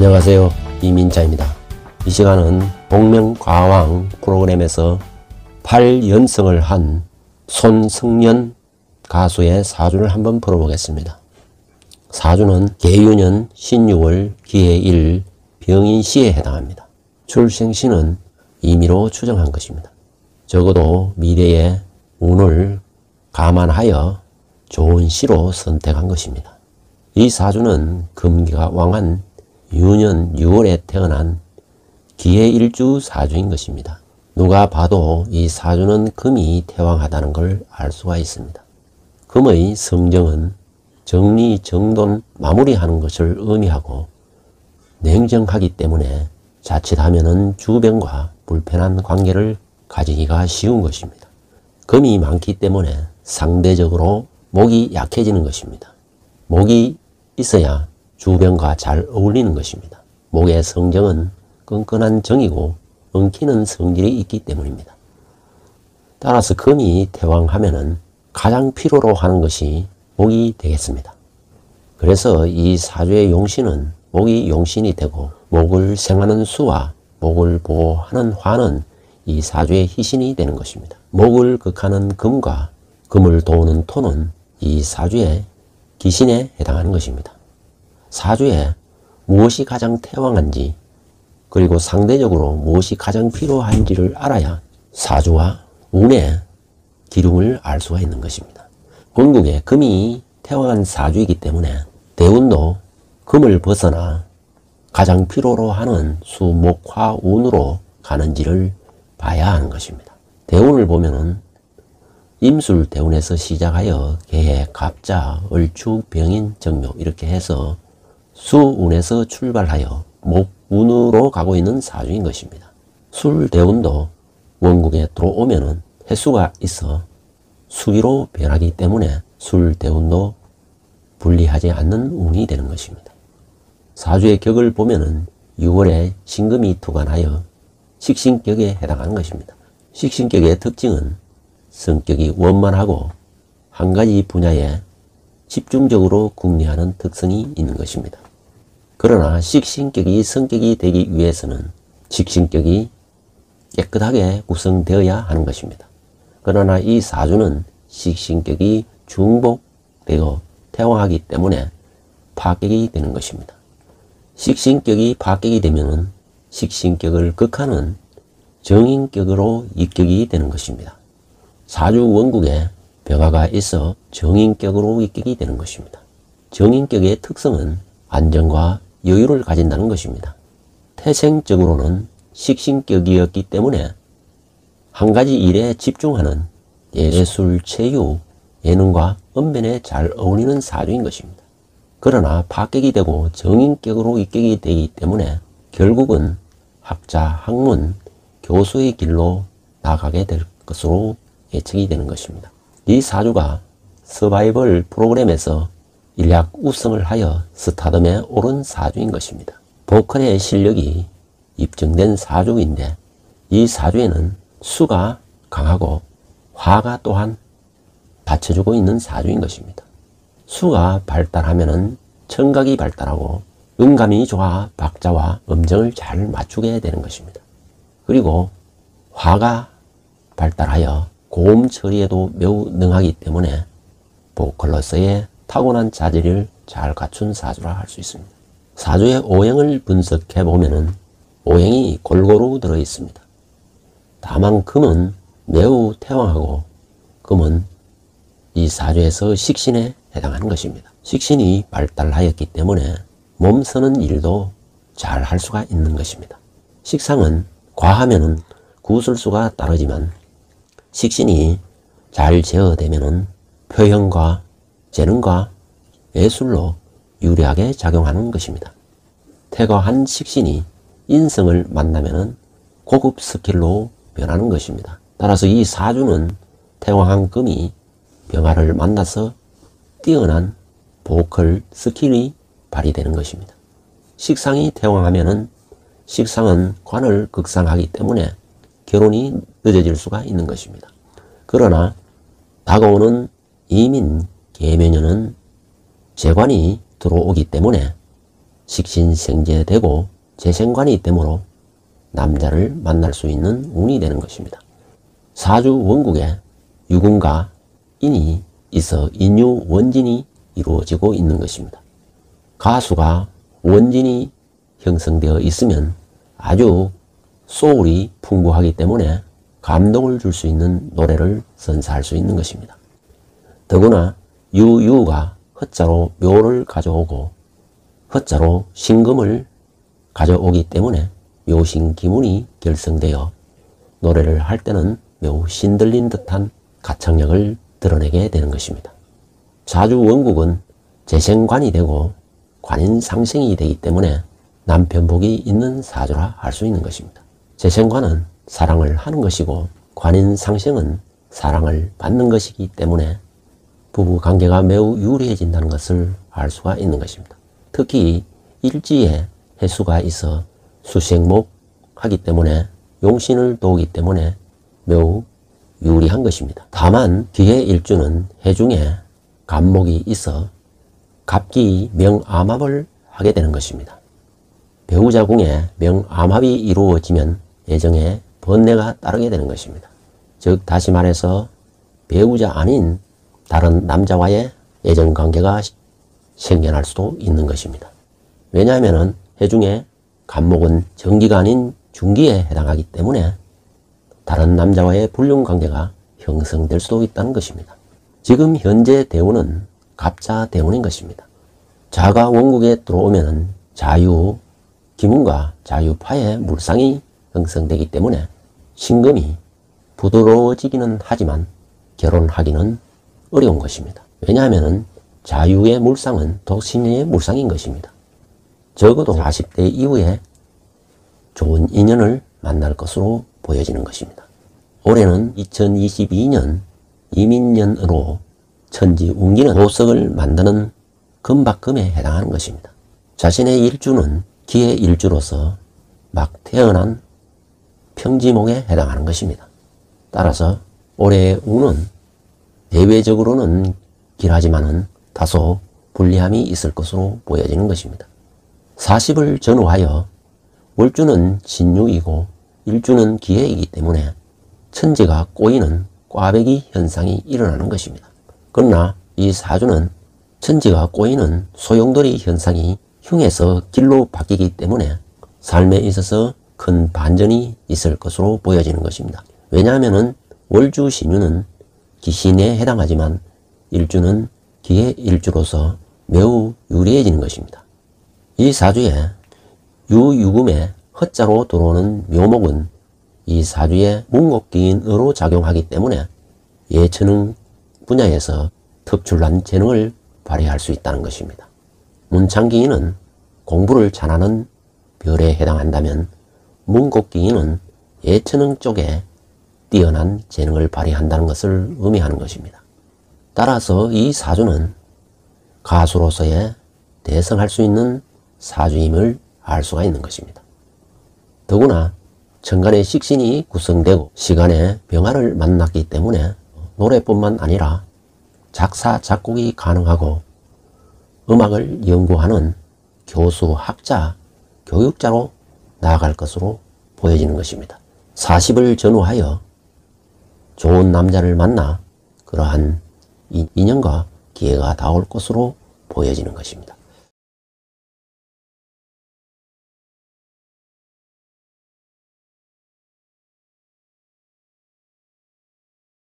안녕하세요, 이민자입니다. 이 시간은 복면가왕 프로그램에서 8연승을 한 손승연 가수의 사주를 한번 풀어보겠습니다. 사주는 계유년 신유월 기해일 병인시에 해당합니다. 출생시는 임의로 추정한 것입니다. 적어도 미래의 운을 감안하여 좋은 시로 선택한 것입니다. 이 사주는 금기가 왕한 유년 6월에 태어난 기해일주 사주인 것입니다. 누가 봐도 이 사주는 금이 태왕하다는 걸 알 수가 있습니다. 금의 성정은 정리, 정돈, 마무리하는 것을 의미하고 냉정하기 때문에 자칫하면 주변과 불편한 관계를 가지기가 쉬운 것입니다. 금이 많기 때문에 상대적으로 목이 약해지는 것입니다. 목이 있어야 주변과 잘 어울리는 것입니다. 목의 성정은 끈끈한 정이고 엉키는 성질이 있기 때문입니다. 따라서 금이 태왕하면은 가장 필요로 하는 것이 목이 되겠습니다. 그래서 이 사주의 용신은 목이 용신이 되고 목을 생하는 수와 목을 보호하는 화는 이 사주의 희신이 되는 것입니다. 목을 극하는 금과 금을 도우는 토는 이 사주의 기신에 해당하는 것입니다. 사주에 무엇이 가장 태왕한지 그리고 상대적으로 무엇이 가장 필요한지를 알아야 사주와 운의 기lum을 알 수가 있는 것입니다. 원국에 금이 태왕한 사주이기 때문에 대운도 금을 벗어나 가장 필요로 하는 수, 목, 화, 운으로 가는지를 봐야 하는 것입니다. 대운을 보면은 임술 대운에서 시작하여 개해, 갑자, 을추, 병인, 정묘 이렇게 해서 수운에서 출발하여 목운으로 가고 있는 사주인 것입니다. 술대운도 원국에 들어오면은 해수가 있어 수기로 변하기 때문에 술대운도 분리하지 않는 운이 되는 것입니다. 사주의 격을 보면은 6월에 신금이 투관하여 식신격에 해당하는 것입니다. 식신격의 특징은 성격이 원만하고 한 가지 분야에 집중적으로 궁리하는 특성이 있는 것입니다. 그러나 식신격이 성격이 되기 위해서는 식신격이 깨끗하게 구성되어야 하는 것입니다. 그러나 이 사주는 식신격이 중복되어 태왕하기 때문에 파격이 되는 것입니다. 식신격이 파격이 되면 식신격을 극하는 정인격으로 입격이 되는 것입니다. 사주 원국에 병화가 있어 정인격으로 입격이 되는 것입니다. 정인격의 특성은 안정과 여유를 가진다는 것입니다. 태생적으로는 식신격이었기 때문에 한 가지 일에 집중하는 예술, 체유, 예능과 언변에 잘 어울리는 사주인 것입니다. 그러나 파격이 되고 정인격으로 입격이 되기 때문에 결국은 학자, 학문, 교수의 길로 나가게 될 것으로 예측이 되는 것입니다. 이 사주가 서바이벌 프로그램에서 일약 우승을 하여 스타덤에 오른 사주인 것입니다. 보컬의 실력이 입증된 사주인데 이 사주에는 수가 강하고 화가 또한 받쳐주고 있는 사주인 것입니다. 수가 발달하면 청각이 발달하고 음감이 좋아 박자와 음정을 잘 맞추게 되는 것입니다. 그리고 화가 발달하여 고음 처리에도 매우 능하기 때문에 보컬로서의 타고난 자질을 잘 갖춘 사주라 할 수 있습니다. 사주의 오행을 분석해 보면은 오행이 골고루 들어 있습니다. 다만 금은 매우 태왕하고 금은 이 사주에서 식신에 해당하는 것입니다. 식신이 발달하였기 때문에 몸 쓰는 일도 잘 할 수가 있는 것입니다. 식상은 과하면은 구술수가 따르지만 식신이 잘 제어되면은 표현과 재능과 예술로 유리하게 작용하는 것입니다. 태거한 식신이 인성을 만나면은 고급 스킬로 변하는 것입니다. 따라서 이 사주는 태왕한 금이 병화를 만나서 뛰어난 보컬 스킬이 발휘되는 것입니다. 식상이 태왕하면은 식상은 관을 극상하기 때문에 결혼이 늦어질 수가 있는 것입니다. 그러나 다가오는 이민 계묘년은 재관이 들어오기 때문에 식신생재되고 재생관이 되므로 남자를 만날 수 있는 운이 되는 것입니다. 사주 원국에 유금과 인이 있어 인유 원진이 이루어지고 있는 것입니다. 가수가 원진이 형성되어 있으면 아주 소울이 풍부하기 때문에 감동을 줄 수 있는 노래를 선사할 수 있는 것입니다. 더구나 유유가 허자로 묘를 가져오고 허자로 신금을 가져오기 때문에 묘신 기문이 결성되어 노래를 할 때는 매우 신들린 듯한 가창력을 드러내게 되는 것입니다. 사주 원국은 재생관이 되고 관인상생이 되기 때문에 남편복이 있는 사주라 할 수 있는 것입니다. 재생관은 사랑을 하는 것이고 관인상생은 사랑을 받는 것이기 때문에 부부관계가 매우 유리해진다는 것을 알 수가 있는 것입니다. 특히 일지에 해수가 있어 수생목하기 때문에 용신을 도우기 때문에 매우 유리한 것입니다. 다만 기해 일주는 해중에 간목이 있어 갑기 명암합을 하게 되는 것입니다. 배우자 궁에 명암합이 이루어지면 애정에 번뇌가 따르게 되는 것입니다. 즉 다시 말해서 배우자 아닌 다른 남자와의 애정관계가 생겨날 수도 있는 것입니다. 왜냐하면 해중에 간목은 정기가 아닌 중기에 해당하기 때문에 다른 남자와의 불륜관계가 형성될 수도 있다는 것입니다. 지금 현재 대운은 갑자 대운인 것입니다. 자가 원국에 들어오면 자유, 기문과 자유파의 물상이 형성되기 때문에 신금이 부드러워지기는 하지만 결혼하기는 어려운 것입니다. 왜냐하면 자유의 물상은 독신의 물상인 것입니다. 적어도 40대 이후에 좋은 인연을 만날 것으로 보여지는 것입니다. 올해는 2022년 이민년으로 천지 운기는 보석을 만드는 금박금에 해당하는 것입니다. 자신의 일주는 기의 일주로서 막 태어난 평지목에 해당하는 것입니다. 따라서 올해의 운은 대외적으로는 길하지만은 다소 불리함이 있을 것으로 보여지는 것입니다. 40을 전후하여 월주는 신유이고 일주는 기해이기 때문에 천지가 꼬이는 꽈배기 현상이 일어나는 것입니다. 그러나 이 사주는 천지가 꼬이는 소용돌이 현상이 흉에서 길로 바뀌기 때문에 삶에 있어서 큰 반전이 있을 것으로 보여지는 것입니다. 왜냐하면 월주 신유는 기신에 해당하지만 일주는 기의 일주로서 매우 유리해지는 것입니다. 이 사주에 유유금에 허자로 들어오는 묘목은 이 사주의 문곡기인으로 작용하기 때문에 예체능 분야에서 특출난 재능을 발휘할 수 있다는 것입니다. 문창기인은 공부를 잘하는 별에 해당한다면 문곡기인은 예체능 쪽에 뛰어난 재능을 발휘한다는 것을 의미하는 것입니다. 따라서 이 사주는 가수로서의 대성할 수 있는 사주임을 알 수가 있는 것입니다. 더구나 천간의 식신이 구성되고 시간의 병화를 만났기 때문에 노래뿐만 아니라 작사, 작곡이 가능하고 음악을 연구하는 교수, 학자, 교육자로 나아갈 것으로 보여지는 것입니다. 40을 전후하여 좋은 남자를 만나 그러한 인연과 기회가 닿을 것으로 보여지는 것입니다.